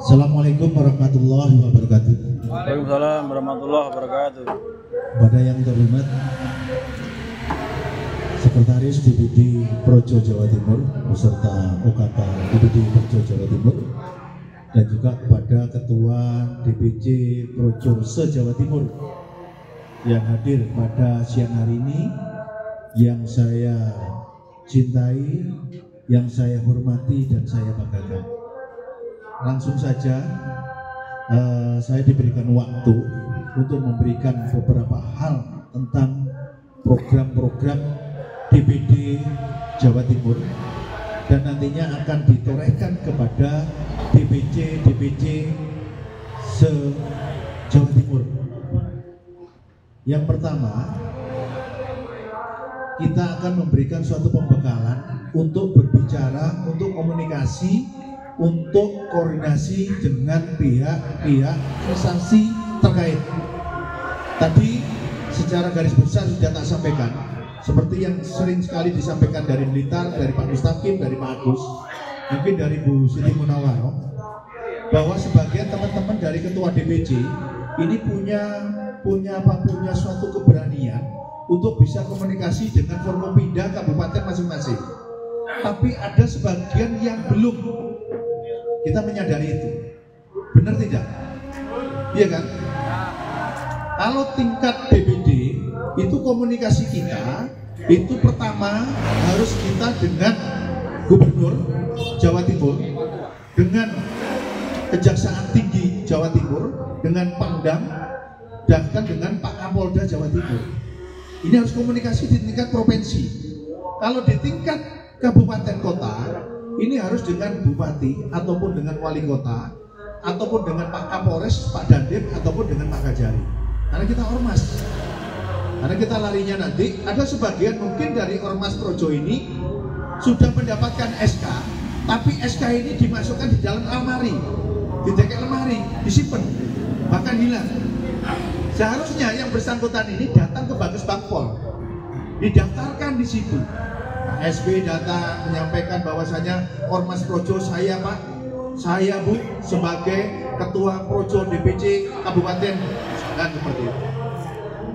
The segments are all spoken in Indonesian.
Assalamualaikum warahmatullahi wabarakatuh. Waalaikumsalam warahmatullahi wabarakatuh. Pada yang terhormat Sekretaris DPD Projo Jawa Timur beserta OKK DPD Projo Jawa Timur, dan juga kepada Ketua DPC Projo se-Jawa Timur yang hadir pada siang hari ini, yang saya cintai, yang saya hormati dan saya banggakan. Langsung saja saya diberikan waktu untuk memberikan beberapa hal tentang program-program DPD Jawa Timur, dan nantinya akan ditorehkan kepada DPC se-Jawa Timur. Yang pertama, kita akan memberikan suatu pembekalan untuk berbicara, untuk komunikasi, untuk koordinasi dengan pihak-pihak instansi terkait. Tadi secara garis besar sudah tak sampaikan, seperti yang sering sekali disampaikan dari Blitar, dari Pak Mustaqim, dari Pak Agus, mungkin dari Bu Siti Munawaroh, bahwa sebagian teman-teman dari Ketua DPC ini punya suatu keberanian untuk bisa komunikasi dengan Forkopimda kabupaten masing-masing. Tapi ada sebagian yang belum. Kita menyadari itu. Benar tidak? Iya kan? Kalau tingkat DPD itu komunikasi kita itu pertama harus kita dengan Gubernur Jawa Timur, dengan Kejaksaan Tinggi Jawa Timur, dengan Pangdam, bahkan dengan Pak Kapolda Jawa Timur. Ini harus komunikasi di tingkat provinsi. Kalau di tingkat kabupaten kota, ini harus dengan bupati ataupun dengan wali kota ataupun dengan Pak Kapolres, Pak Dandim ataupun dengan Pak Kajari. Karena kita ormas. Karena kita larinya nanti ada sebagian mungkin dari ormas Projo ini sudah mendapatkan SK, tapi SK ini dimasukkan di dalam lemari, didekek lemari, disimpan, bahkan hilang. Seharusnya yang bersangkutan ini datang ke Bagus Bangpol, didaftarkan di situ. SB datang menyampaikan bahwasanya Ormas Projo, saya Pak, saya Bu sebagai Ketua Projo DPC Kabupaten, kan seperti itu.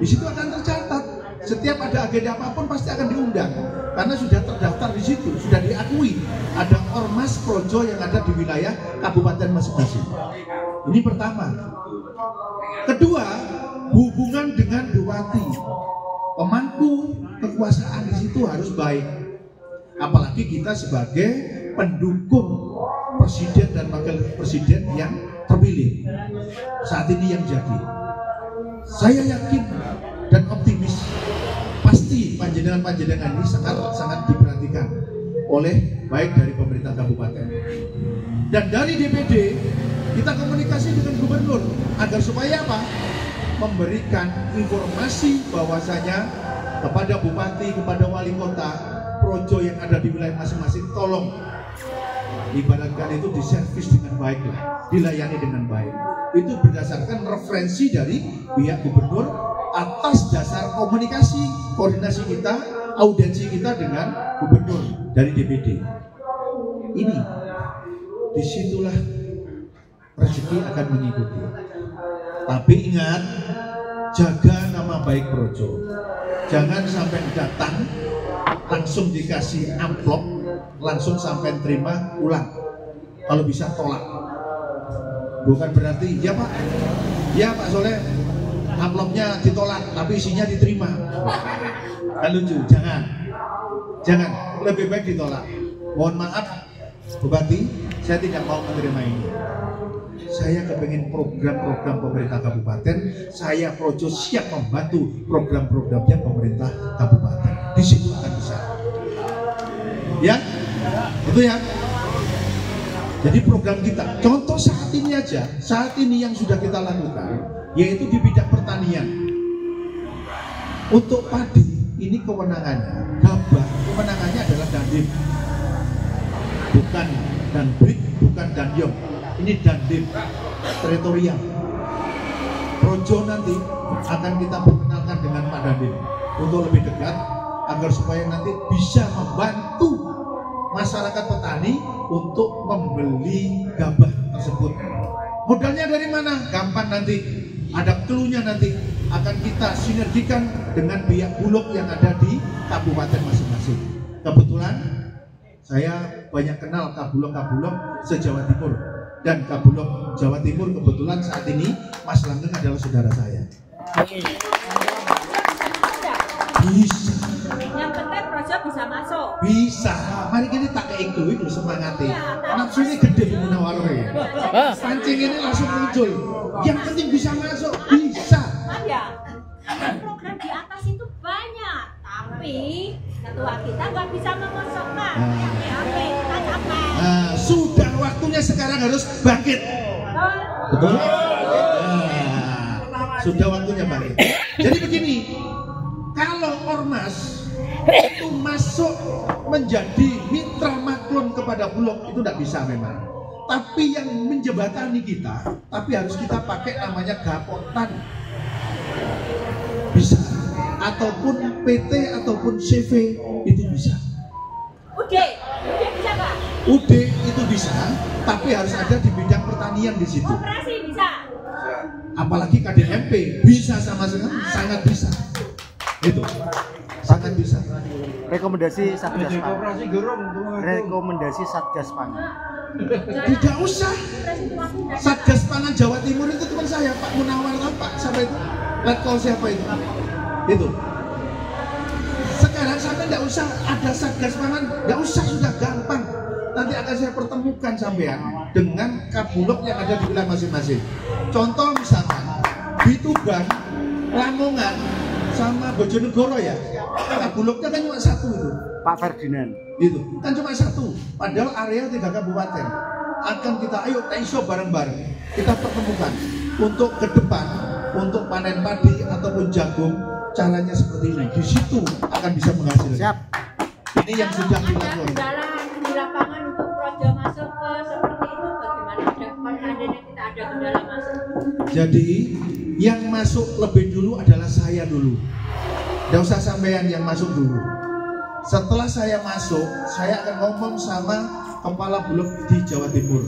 Di situ akan tercatat. Setiap ada agenda apapun pasti akan diundang, karena sudah terdaftar di situ, sudah diakui ada Ormas Projo yang ada di wilayah kabupaten masing-masing. Ini pertama. Kedua, hubungan dengan bupati, pemangku kekuasaan di situ harus baik. Apalagi kita sebagai pendukung presiden dan wakil presiden yang terpilih saat ini yang jadi. Saya yakin dan optimis pasti panjenengan ini sangat diperhatikan oleh baik dari pemerintah kabupaten dan dari DPD. Kita komunikasi dengan gubernur agar supaya apa? Memberikan informasi bahwasanya kepada bupati, kepada wali kota Projo yang ada di wilayah masing-masing, tolong ibaratkan itu diservis dengan baik, dilayani dengan baik. Itu berdasarkan referensi dari pihak gubernur atas dasar komunikasi, koordinasi kita, audiensi kita dengan gubernur dari DPD. Ini disitulah rezeki akan mengikuti. Tapi ingat, jaga nama baik Projo. Jangan sampai datang langsung dikasih amplop, langsung sampai terima ulang. Kalau bisa tolak. Bukan berarti ya Pak, ya Pak Soleh, amplopnya ditolak tapi isinya diterima. Kan lucu. Jangan, lebih baik ditolak. Mohon maaf Bupati, saya tidak mau menerima ini. Saya kepengen program-program pemerintah kabupaten, saya Projo siap membantu program-programnya pemerintah kabupaten. Di situ akan bisa. Ya, itu ya. Jadi program kita, contoh saat ini aja, saat ini yang sudah kita lakukan, yaitu di bidang pertanian. Untuk padi, ini kewenangannya, gabah, kewenangannya adalah Dandim. Bukan Danbrik, bukan Danyom. Ini Dandim, teritorial. Projo nanti akan kita perkenalkan dengan Pak Dandim untuk lebih dekat, agar supaya nanti bisa membantu masyarakat petani untuk membeli gabah tersebut. Modalnya dari mana? Gampang nanti, ada clue-nya nanti akan kita sinergikan dengan pihak Bulog yang ada di kabupaten masing-masing. Kebetulan saya banyak kenal Kabulog se-Jawa Timur, dan Kabulog Jawa Timur kebetulan saat ini Mas Langgeng adalah saudara saya. Bisa. Yang penting Projo bisa masuk. Bisa. Mari kita tak kayak itu semangatnya. Nafsunya gede di Munawaro ya. Pancing ini langsung muncul. Yang penting bisa masuk. Bisa. Ya. Program di atas itu banyak, tapi ketua kita nggak bisa memasukkan. Oke, kita capek. Nah, sudah waktunya sekarang harus bangkit. Betul? Sudah waktunya bangkit. Jadi begini. Kalau ormas itu masuk menjadi mitra maklum kepada Bulog itu tidak bisa memang. Tapi yang menjembatani kita, tapi harus kita pakai namanya gapotan. Bisa. Ataupun PT ataupun CV itu bisa. UD bisa Pak? UD itu bisa, tapi harus ada di bidang pertanian di situ. Koperasi bisa? Apalagi KDMP bisa sama sekali, sangat bisa. Itu sangat bisa. Rekomendasi Satgas Pangan. Rekomendasi Satgas Pangan. Tidak usah. Satgas Pangan Jawa Timur itu teman saya, Pak Munawar, Pak siapa itu? Letkol siapa itu? Itu. Sekarang sampai tidak usah ada Satgas Pangan, tidak usah, sudah gampang. Nanti akan saya pertemukan sampean dengan Kabulog yang ada di wilayah masing-masing. Contoh misalkan di Tuban, Lamongan, sama Bojonegoro ya, Kabulognya kan cuma satu itu. Pak Ferdinand. Itu kan cuma satu. Padahal area 3 kabupaten. Akan kita ayo iso bareng-bareng kita pertemukan untuk ke depan, untuk panen padi ataupun jagung, caranya seperti ini. Di situ akan bisa menghasilkan. Siap. Ini yang sudah dilakukan. Kendala di lapangan untuk Projo masuk ke seperti itu bagaimana? Adanya kita ada kendala masuk. Jadi yang masuk lebih dulu adalah saya dulu. Tidak usah sampean yang masuk dulu. Setelah saya masuk, saya akan ngomong sama kepala Bulog di Jawa Timur.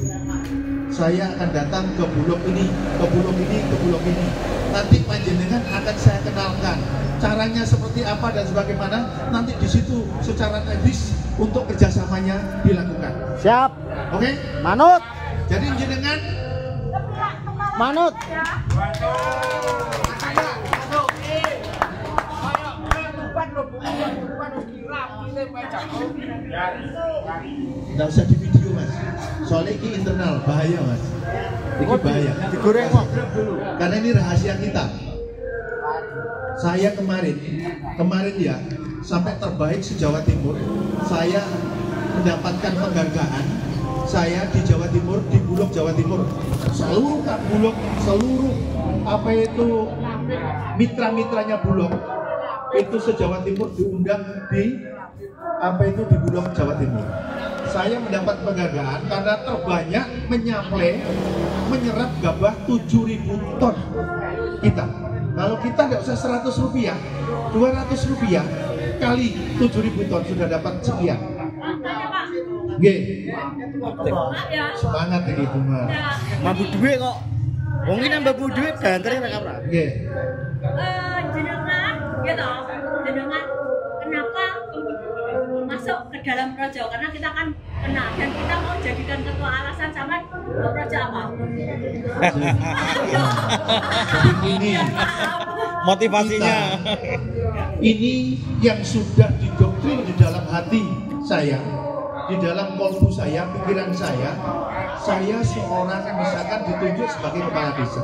Saya akan datang ke Bulog ini, ke Bulog ini, ke Bulog ini. Nanti panjenengan akan saya kenalkan caranya seperti apa dan sebagaimana. Nanti di situ secara teknis untuk kerjasamanya dilakukan. Siap. Oke? Manut. Jadi jenengan Manut. nggak usah di video mas, soalnya ini internal, bahaya mas. Ini bahaya. Digoreng kok. Karena ini rahasia kita. Saya kemarin ya sampai terbaik se-Jawa Timur. Saya mendapatkan penghargaan. Saya di Jawa Timur, di Bulog Jawa Timur, seluruh Bulog, seluruh apa itu mitra-mitranya Bulog itu se-Jawa Timur diundang di apa itu di Bulog Jawa Timur. Saya mendapat penghargaan karena terbanyak menyerap gabah 7.000 ton kita. Kalau kita nggak usah 100 rupiah, 200 rupiah kali 7.000 ton sudah dapat sekian. Nggih. Semangat gitu mah. Mambu duit kok. Wong iki nambah duit bantere nek ora. Nggih. Jenengan gitu. Jenengan kenapa masuk ke dalam Projo? Karena kita kan kenal dan kita mau jadikan ketua alasan sama Projo apa? Ini Motivasinya. ini yang sudah didoktrin di dalam hati saya, di dalam kolbu saya, pikiran saya seorang misalkan ditunjuk sebagai kepala desa.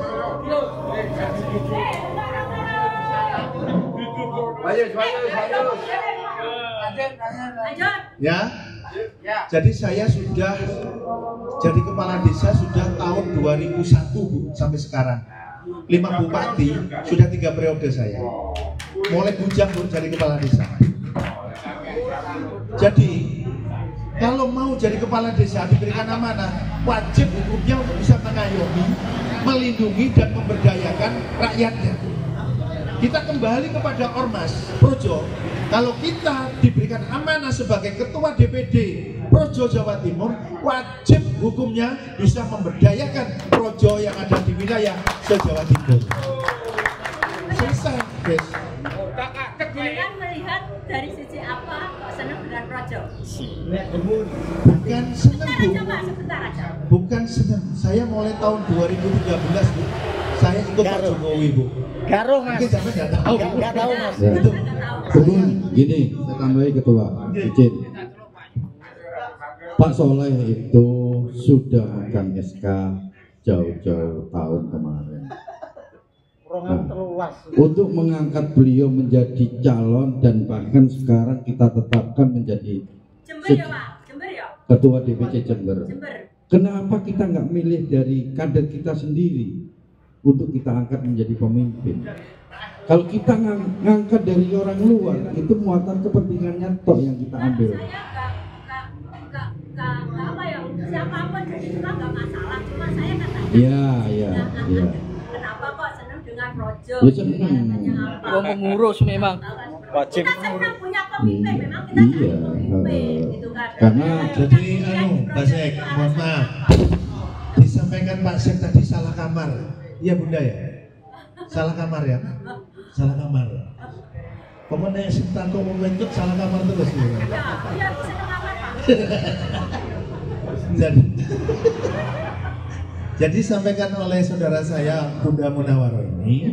Ya, jadi saya sudah jadi kepala desa sudah tahun 2001 sampai sekarang. 5 bupati, sudah 3 periode saya. Mulai bujang jadi kepala desa. Jadi kalau mau jadi kepala desa diberikan amanah, wajib hukumnya untuk bisa mengayomi, melindungi dan memberdayakan rakyatnya. Kita kembali kepada ormas Projo. Kalau kita diberikan amanah sebagai ketua DPD Projo Jawa Timur, wajib hukumnya bisa memberdayakan projo yang ada di wilayah se-Jawa Timur. Selesai, guys. Jenengan melihat dari sisi apa kok senang dengan projo? Bukan senang, Bu. Sebentar aja. Bukan senang. Saya mulai tahun 2013, Bu. Saya ikut Pak Jokowi, Bu. Garo mas. Mungkin sampai nggak tahu. Nggak tahu mas. Ya. Itu. Kemudian gini, saya tambahi ketua, izin. Pak Soleh itu sudah megang SK jauh-jauh tahun kemarin. Nah, untuk mengangkat beliau menjadi calon dan bahkan sekarang kita tetapkan menjadi Jember ya Pak, Jember ya. ketua DPC Jember. Jember. Kenapa kita nggak milih dari kader kita sendiri untuk kita angkat menjadi pemimpin? Kalau kita ngangkat dari orang luar, itu muatan kepentingannya tok yang kita ambil. Saya nggak apa ya, siapapun jadi cuma nggak masalah. Cuma saya katanya. Iya. Kenapa kok senang dengan projo? Ya, senang. Oh, mengurus memang. Wajib. Kita senang punya pemimpin, memang kita Iya, senang pemimpin, gitu kan. karena Jadi Pak Sek, mohon maaf. Disampaikan Pak Sek tadi salah kamar. Iya Bunda ya? Salah kamar ya? Salah kamar. Pokoknya si Tangko mau bentuk salah kamar terus ya. Iya, aku senang kamar Pak. Jadi sampaikan oleh saudara saya Bunda Munawaro ini,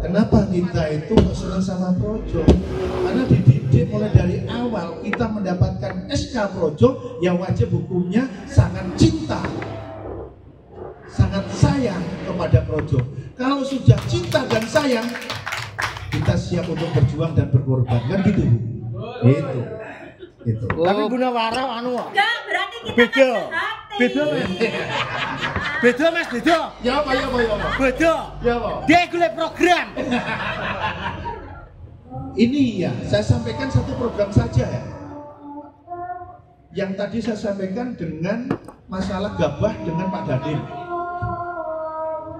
kenapa kita itu senang sama projo? Karena dididik mulai dari awal kita mendapatkan SK projo yang wajib hukumnya sangat cinta, sangat sayang kepada projo. Kalau sudah cinta dan sayang, kita siap untuk berjuang dan berkorban, kan gitu Bu? Itu. Tapi Munawaro anu. Enggak, berarti kita Beda. kan sehati. Beda mas, beda. Ya apa? Beda. Ya apa? Dia golek program. Ini ya, saya sampaikan satu program saja ya. Yang tadi saya sampaikan dengan masalah gabah dengan Pak Dadim.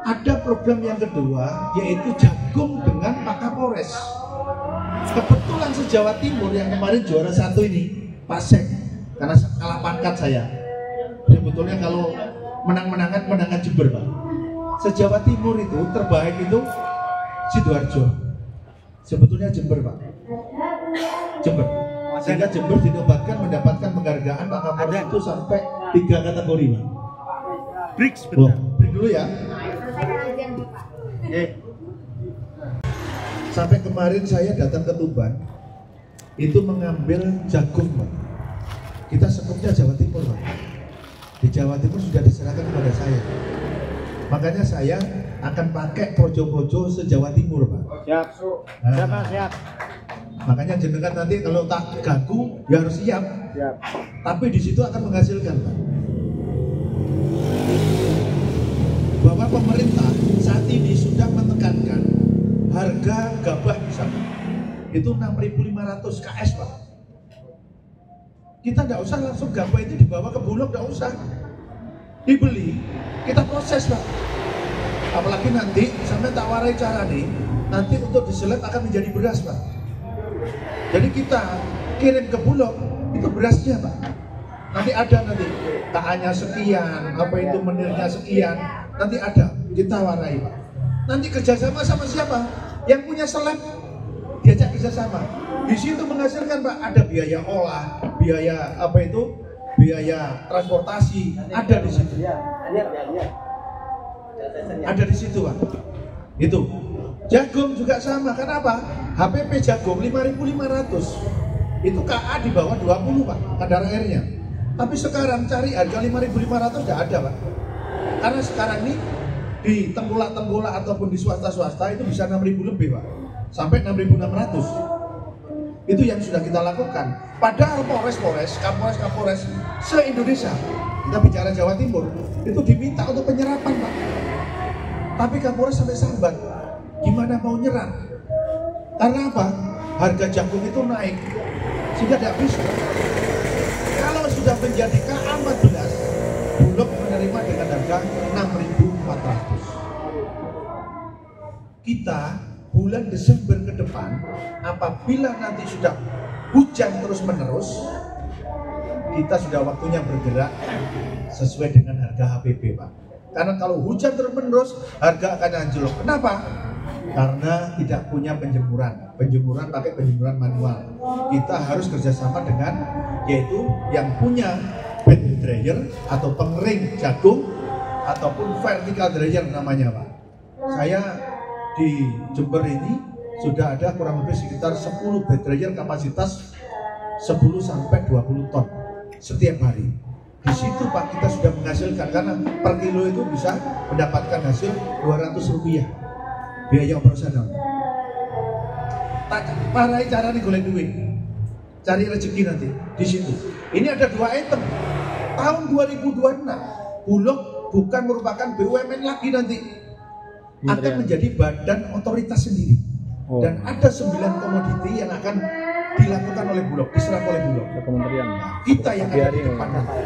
Ada program yang kedua, yaitu jagung dengan Pak Kapolres. Kebetulan se-Jawa Timur yang kemarin juara 1 ini, Pak Sek, karena kalah pangkat saya. Sebetulnya kalau menangan Jember, Pak. Se-Jawa Timur itu terbaik itu Sidoarjo. Sebetulnya Jember, Pak. Jember. Sehingga Jember dinobatkan mendapatkan penghargaan Pak Kapolres itu sampai 3 kategori, Pak. Bricks Oh, benar. break dulu ya. Sampai kemarin saya datang ke Tuban, itu mengambil jagung, Pak. Kita sebutnya Jawa Timur, Pak. Di Jawa Timur sudah diserahkan kepada saya. Makanya saya akan pakai projo-projo se-Jawa Timur, Pak. Siap. Siap. Makanya jenengan nanti kalau tak gagu, ya harus siap. Siap. Tapi di situ akan menghasilkan, Pak. Bahwa pemerintah saat ini sudah menekankan harga gabah misalnya itu 6.500 KS, Pak. Kita nggak usah langsung gabah itu dibawa ke Bulog, nggak usah. Dibeli, kita proses, Pak. Apalagi nanti sampai tak warai cara nih, nanti untuk diseleb akan menjadi beras, Pak. Jadi kita kirim ke Bulog itu berasnya, Pak. Nanti ada KA-nya sekian, apa itu menirnya sekian, nanti ada, kita warai, Pak. Nanti kerjasama sama siapa? Yang punya seleb diajak kerjasama. Di situ menghasilkan, Pak, ada biaya olah, biaya apa itu, biaya transportasi, ada di situ. Ada di situ, Pak. Itu. Jagung juga sama, kenapa? HPP jagung 5.500. Itu KA di bawah 20, Pak, kadar airnya. Tapi sekarang cari harga 5.500 nggak ada, Pak. Karena sekarang ini di tengkulak-tengkulak ataupun di swasta-swasta itu bisa 6.000 lebih, Pak. Sampai 6.600. Itu yang sudah kita lakukan. Padahal Kapolres se-Indonesia, kita bicara Jawa Timur, itu diminta untuk penyerapan, Pak. Tapi Kapolres sampai sambat. Gimana mau nyerap? Karena apa? Harga jagung itu naik. Sehingga tidak bisa. Kalau sudah menjadi KA14, Bulog menerima dengan harga 6.400. Kita bulan Desember ke depan, apabila nanti sudah hujan terus menerus, kita sudah waktunya bergerak sesuai dengan harga HPP, Pak. Karena kalau hujan terus-menerus, harga akan anjlok. Kenapa? Karena tidak punya penjemuran pakai penjemuran manual. Kita harus kerjasama dengan yaitu yang punya bed dryer atau pengering jagung ataupun vertical dryer namanya, Pak. Saya di Jember ini sudah ada kurang lebih sekitar 10 bed dryer kapasitas 10 sampai 20 ton setiap hari. Di situ Pak kita sudah menghasilkan, karena per kilo itu bisa mendapatkan hasil Rp200 biaya operasional. Tak parai cara nih golek duit, cari rezeki nanti di situ. Ini ada 2 item. Tahun 2026 Bulog bukan merupakan BUMN lagi nanti, akan menjadi badan otoritas sendiri. Dan ada 9 komoditi yang akan dilakukan oleh Bulog, diserap oleh Bulog. Kementerian. Kita yang ada di depan nanti.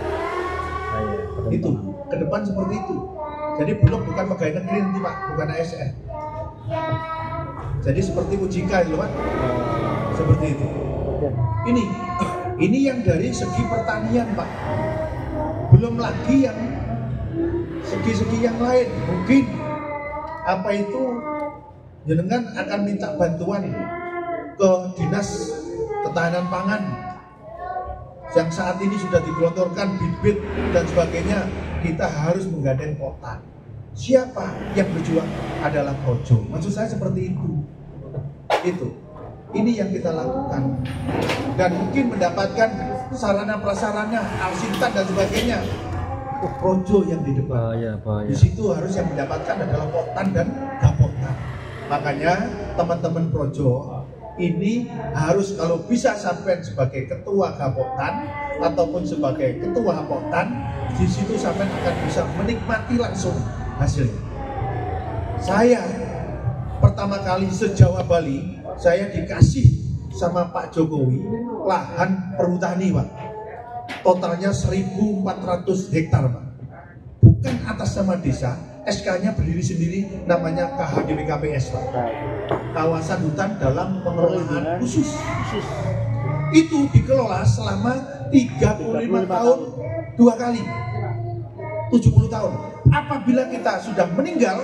Itu ke depan seperti itu. Jadi Bulog bukan pegawai negeri nanti, Pak, bukan ASN. Jadi seperti OJK itu, Pak. Seperti itu. Ini yang dari segi pertanian, Pak. Belum lagi yang segi-segi yang lain. Mungkin apa itu jenengan akan minta bantuan ke Dinas Ketahanan Pangan yang saat ini sudah digelontorkan bibit dan sebagainya. Kita harus menggandeng kota. Siapa yang berjuang adalah Projo. Maksud saya seperti itu. Ini yang kita lakukan. Dan mungkin mendapatkan sarana prasarana, alsintan dan sebagainya. Projo yang di depan. Di situ harus yang mendapatkan adalah Potan dan Gapotan. Makanya teman-teman Projo ini harus kalau bisa sampai sebagai ketua Gapotan ataupun sebagai ketua Potan, di situ sampai akan bisa menikmati langsung hasilnya. Saya pertama kali se-Jawa Bali, saya dikasih sama Pak Jokowi lahan perhutani, Pak. Totalnya 1.400 hektar, Pak. Bukan atas nama desa, SK-nya berdiri sendiri, namanya KHDWKPS, Pak. Kawasan hutan dalam pengelolaan khusus. Itu dikelola selama 35 tahun 2 kali. 70 tahun. Apabila kita sudah meninggal,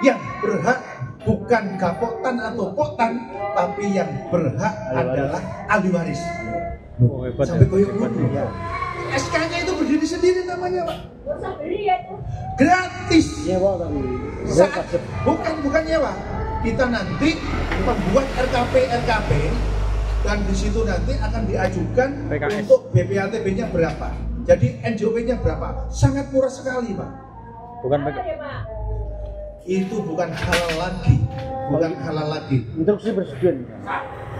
yang berhak bukan Gapotan atau Potan, tapi yang berhak adalah ahli waris. Sampai koyok dulu. SK-nya itu berdiri sendiri namanya, Pak. Gratis. Bukan nyewa. Kita nanti membuat RKP dan di situ nanti akan diajukan PKS. Untuk BPATB-nya berapa. Jadi NJOP-nya berapa? Sangat murah sekali, Pak. Bukan itu bukan halal lagi. Instruksi presiden.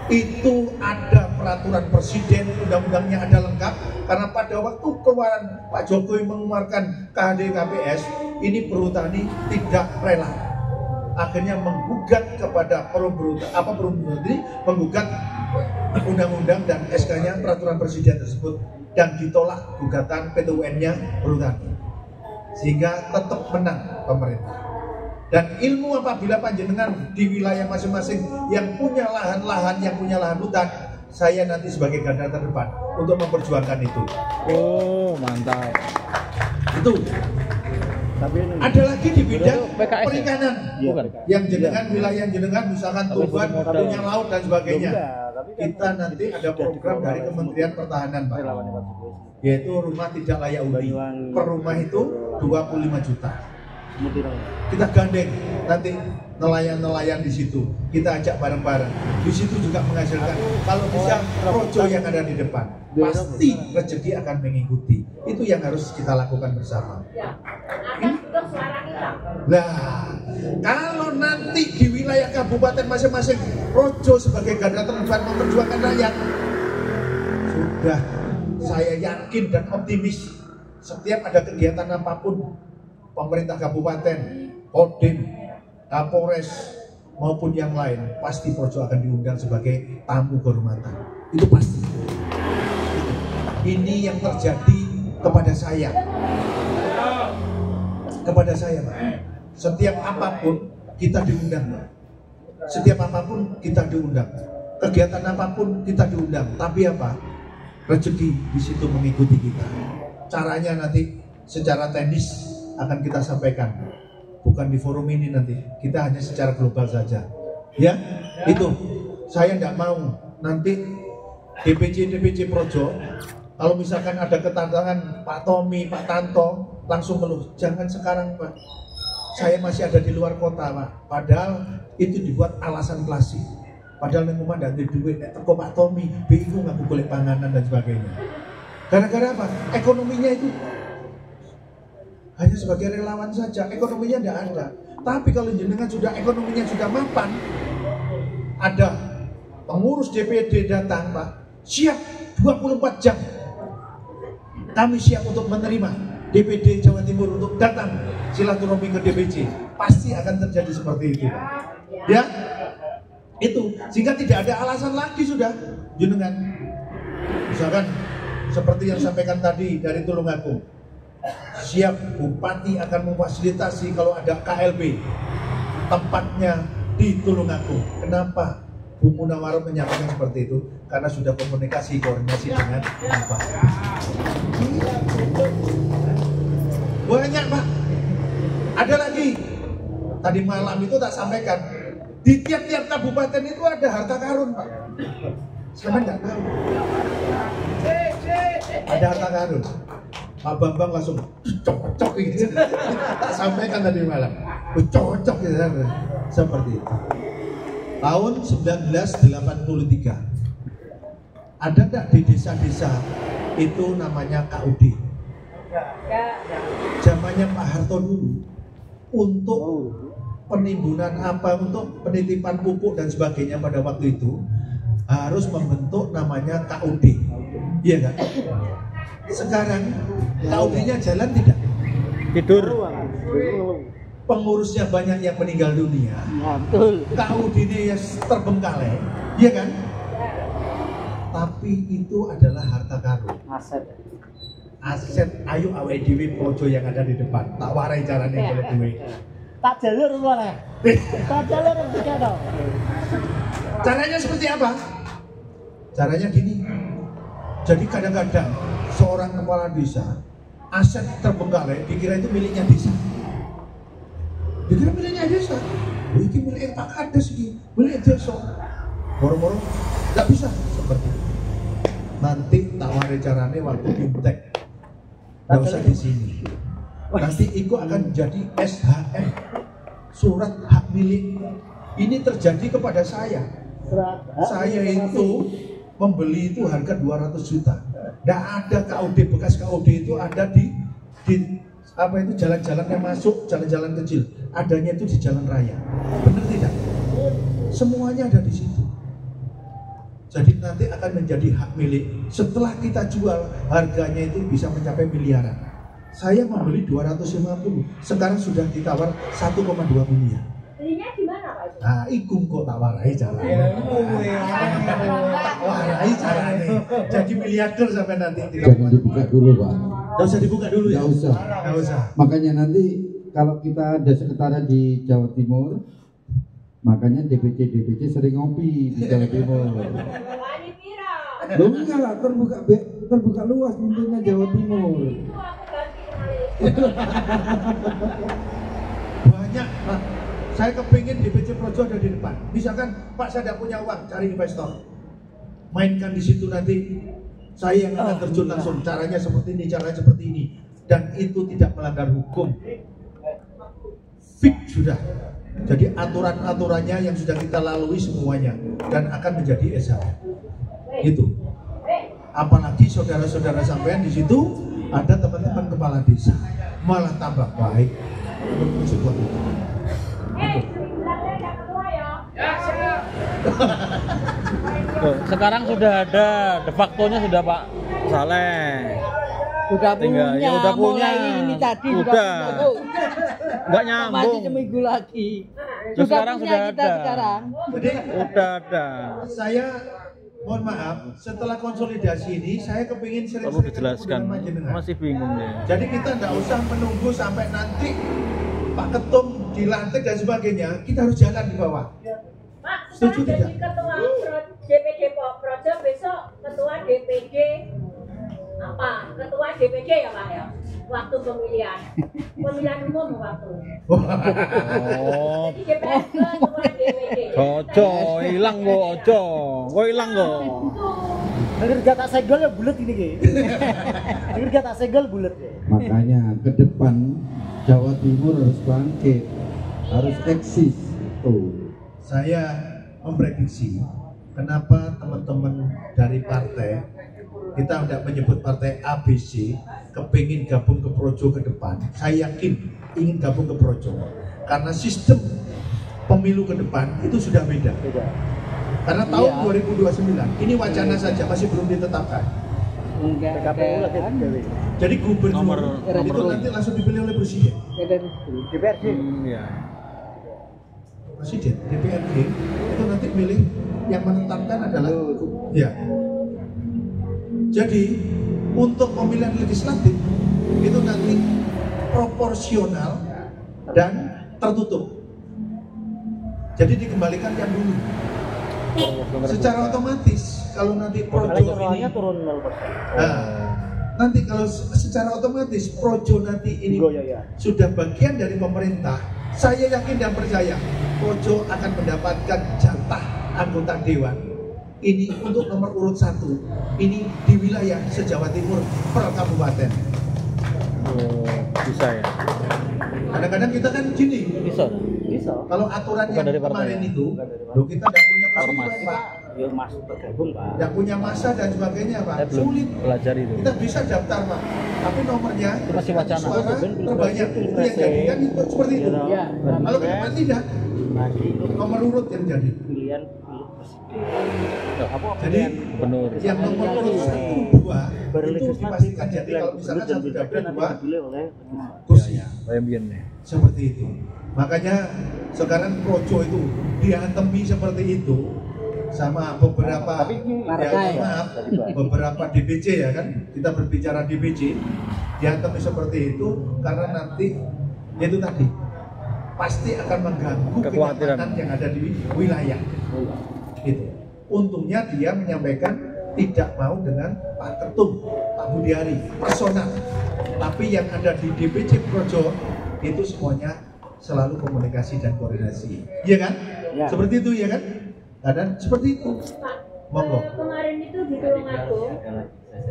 Itu ada peraturan presiden, undang-undangnya ada lengkap. Karena pada waktu keluaran Pak Jokowi mengeluarkan KHDKPS, ini perhutani tidak rela. Akhirnya menggugat kepada perhutani, menggugat undang-undang dan SK-nya peraturan presiden tersebut, dan ditolak gugatan PT-UN-nya perhutani, sehingga tetap menang pemerintah. Dan ilmu apabila panjenengan di wilayah masing-masing yang punya lahan-lahan, yang punya lahan hutan, saya nanti sebagai garda terdepan untuk memperjuangkan itu. Oh, mantap. Itu. Ada lagi di bidang perikanan, yang jenengan wilayah jenengan misalkan Tuban, punya laut dan sebagainya. Kita nanti ada program dari Kementerian Pertahanan, Pak, yaitu rumah tidak layak huni. Per rumah itu 25 juta. Kita gandeng nanti nelayan-nelayan di situ, kita ajak bareng-bareng. Di situ juga menghasilkan. Kalau bisa Projo yang ada di depan, pasti rezeki akan mengikuti. Itu yang harus kita lakukan bersama. Nah, kalau nanti di wilayah kabupaten masing-masing Projo sebagai garda terdepan memperjuangkan rakyat, sudah saya yakin dan optimis. Setiap ada kegiatan apapun, pemerintah kabupaten, Kodim, Kapolres maupun yang lain, pasti Projo akan diundang sebagai tamu kehormatan. Itu pasti. Ini yang terjadi kepada saya. Pak. Setiap apapun kita diundang, Pak. Setiap apapun kita diundang. Kegiatan apapun kita diundang. Tapi apa? rezeki di situ mengikuti kita. Caranya nanti secara teknis akan kita sampaikan, bukan di forum ini nanti. Kita hanya secara global saja. Ya, itu. Saya tidak mau nanti DPC Projo kalau misalkan ada ketantangan Pak Tommy, Pak Tanto langsung keluh. Jangan sekarang Pak. Saya masih ada di luar kota Pak. Padahal itu dibuat alasan klasik. Padahal yang rumah tidak ada duit, teko Pak Tommy bingung aku boleh panganan dan sebagainya. Gara-gara apa? Ekonominya itu hanya sebagai relawan saja, ekonominya tidak ada. Tapi kalau jenengan sudah ekonominya sudah mapan, ada pengurus DPD datang Pak, siap 24 jam. Kami siap untuk menerima DPD Jawa Timur untuk datang silaturahmi ke DPC. Pasti akan terjadi seperti itu Pak. Ya, itu sehingga tidak ada alasan lagi sudah jenengan. Misalkan seperti yang sampaikan tadi dari Tulungagung, siap Bupati akan memfasilitasi kalau ada KLB tempatnya di Tulungagung. Kenapa Bu Munawwaroh menyampaikan seperti itu? Karena sudah komunikasi koordinasi dengan Bapak. Banyak Pak. Ada lagi. Tadi malam itu tak sampaikan. Di tiap-tiap kabupaten itu ada harta karun Pak. Saya nggak tahu. Ada harta karun. Pak Bambang langsung cocok gitu. Tak sampaikan tadi malam. Cocok gitu. Seperti itu. Tahun 1983 ada nggak di desa-desa itu namanya KUD? Zamannya Pak Harto dulu untuk penimbunan apa, untuk penitipan pupuk dan sebagainya pada waktu itu harus membentuk namanya KUD, iya kan? Sekarang KUD-nya jalan tidak? Tidur. Pengurusnya banyak yang meninggal dunia. KUD-nya ya terbengkalai, iya kan? Tapi itu adalah harta karun. Aset ayo awake dhewe Projo yang ada di depan. Tak warai carane golek duit. Tak jalur boleh. Tak jalur tiga dong. Caranya seperti apa? Caranya gini. Jadi kadang-kadang seorang kepala desa aset terbengkalai dikira itu miliknya desa. Dikira miliknya desa. Ini milik Pak Kades ini, milik desa. Moro-moro nggak bisa seperti itu. Nanti tak warai carane waktu bimtek. Nggak usah di sini. Nanti itu akan menjadi SHM, surat hak milik. Ini terjadi kepada saya. Saya itu membeli itu harga 200 juta. Nggak ada KUD, bekas KUD itu ada di apa itu jalan-jalan yang masuk, jalan-jalan kecil. Adanya itu di jalan raya. Benar tidak? Semuanya ada di situ. Jadi nanti akan menjadi hak milik. Setelah kita jual, harganya itu bisa mencapai miliaran. Saya membeli 250, sekarang sudah ditawar 1,2 miliar. Belinya di mana Pak? Nah, iku kok tak warai caranya. Tak warai caranya. Jadi miliarder sampai nanti. Jangan dibuka dulu Pak. Nggak usah dibuka dulu ya? Nggak usah. Nggak usah. Makanya nanti kalau kita ada sekretariat di Jawa Timur, makanya DPC sering ngopi di Jawa Timur. Wani piro? Loh enggak lah, terbuka luas pintunya Jawa Timur. Banyak Pak. Saya kepingin DPC Projo ada di depan. Misalkan Pak saya tidak punya uang, cari investor. Mainkan di situ nanti. Saya yang akan terjun langsung. Caranya seperti ini, caranya seperti ini. Dan itu tidak melanggar hukum. Fix sudah. Jadi aturan-aturannya yang sudah kita lalui semuanya. Dan akan menjadi SHM. Itu. Apalagi saudara-saudara sampean di situ ada teman-teman kepala desa. Malah tambah baik. Support itu. Sekarang sudah ada, de facto-nya sudah Pak Saleh. Udah Tinggal, punya, ya udah punya. mulai ini tadi Udah. Nggak Masih nyambung. seminggu lagi. Terus sekarang punya sudah kita ada. sekarang. Jadi Udah ada. saya mohon maaf, setelah konsolidasi ini saya kepingin Perlu sering-sering dijelaskan. ketemu dengan jenengan. Masih bingung deh. Jadi kita tidak usah menunggu sampai nanti Pak Ketum dilantik dan sebagainya. Kita harus jalan di bawah. Pak, Setuju sekarang jadi tidak? ketua DPD Projo, besok ketuanya DPD apa ketua DPD ya Pak ya waktu pemilihan umum waktu Oh, jadi DPR ketua DPD ojo hilang kok, ojo. Kok hilang kok. Denger gak tak segel ya bulet ini ki. Denger gak tak segel bulet ya. Makanya ke depan Jawa Timur harus bangkit, harus eksis. Tuh. Saya memprediksi kenapa teman-teman dari partai, kita tidak menyebut partai ABC, kepingin gabung ke Projo ke depan. Saya yakin ingin gabung ke Projo karena sistem pemilu ke depan itu sudah beda. Karena tahun 2029 ini wacana saja, masih belum ditetapkan. PKPU lagi dewe. Jadi gubernur Nomor itu nanti langsung dipilih oleh presiden. DPRD. Iya. Presiden DPRD itu nanti milih, yang menetapkan adalah ya. Jadi untuk pemilihan legislatif itu nanti proporsional dan tertutup. Jadi dikembalikan yang dulu. Secara otomatis kalau nanti Projo ini, Elektoralnya turun 0%. nah, nanti kalau secara otomatis Projo nanti ini Ya. sudah bagian dari pemerintah, saya yakin dan percaya Projo akan mendapatkan jatah anggota dewan ini untuk nomor urut 1 ini di wilayah se-Jawa Timur per kabupaten. Oh, bisa ya. Kadang-kadang kita kan gini, Bisa. Bisa. kalau aturan Bukan yang dari partai kemarin ya? itu, Bukan dari partai. loh kita tidak punya Ormas. kesulitan Pak, Ya masuk bergabung Pak. tidak punya masa dan sebagainya Pak, Saya belum sulit. pelajari itu. Kita bisa daftar Pak, tapi nomornya Itu masih wacana. suara terbanyak itu yang jadikan itu seperti itu. Iya. Kalau ke depan tidak, Masih itu nomor urut yang jadi. pilihan presiden. Loh, Apa Jadi Gubernur. yang nomor urut 1, 2 baru itu legislatif dipastikan. Jadi kalau misalkan dan 1 dapil nanti 2 dipilih oleh kursi, Kayak biyen nih. seperti itu. Makanya sekarang Projo itu diantemi seperti itu sama beberapa maaf, beberapa DPC ya kan, kita berbicara DPC diantemi seperti itu karena nanti itu tadi pasti akan mengganggu Kekhawatiran. kenyamanan yang ada di wilayah itu. Untungnya dia menyampaikan tidak mau dengan Pak Ketum, Pak Budiari personal, tapi yang ada di DPC Projo itu semuanya selalu komunikasi dan koordinasi, iya kan? Ya. Seperti itu ya kan? Dan seperti itu. Pak, Monggo. kemarin itu di Tulungagung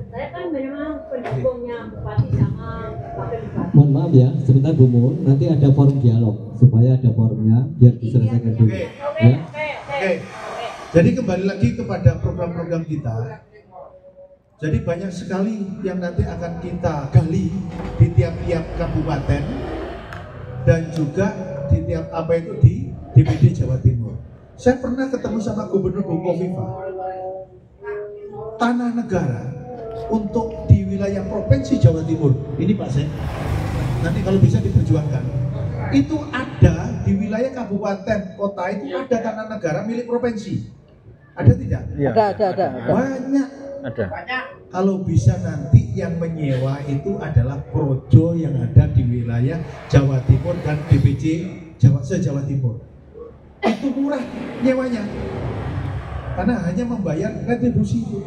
saya kan memang pendukungnya Bupati sama Wakil Bupati. Mohon maaf ya, sebentar Bu Mun, nanti ada forum dialog supaya ada forumnya biar diselesaikan dulu. Oke. Ya. Oke. Jadi kembali lagi kepada program-program kita. Jadi banyak sekali yang nanti akan kita gali di tiap-tiap kabupaten dan juga di tiap apa itu di DPD Jawa Timur. Saya pernah ketemu sama Gubernur Bukoviva. Tanah negara untuk di wilayah Provinsi Jawa Timur. Ini Pak Sen. Nanti kalau bisa diperjuangkan. Itu ada di wilayah kabupaten, kota itu ada tanah negara milik provinsi. Ada tidak? Iya. Ada. Banyak. Ada. Kalau bisa nanti yang menyewa itu adalah Projo yang ada di wilayah Jawa Timur dan DPC se-Jawa Timur. Itu murah nyewanya. Karena hanya membayar retribusi itu.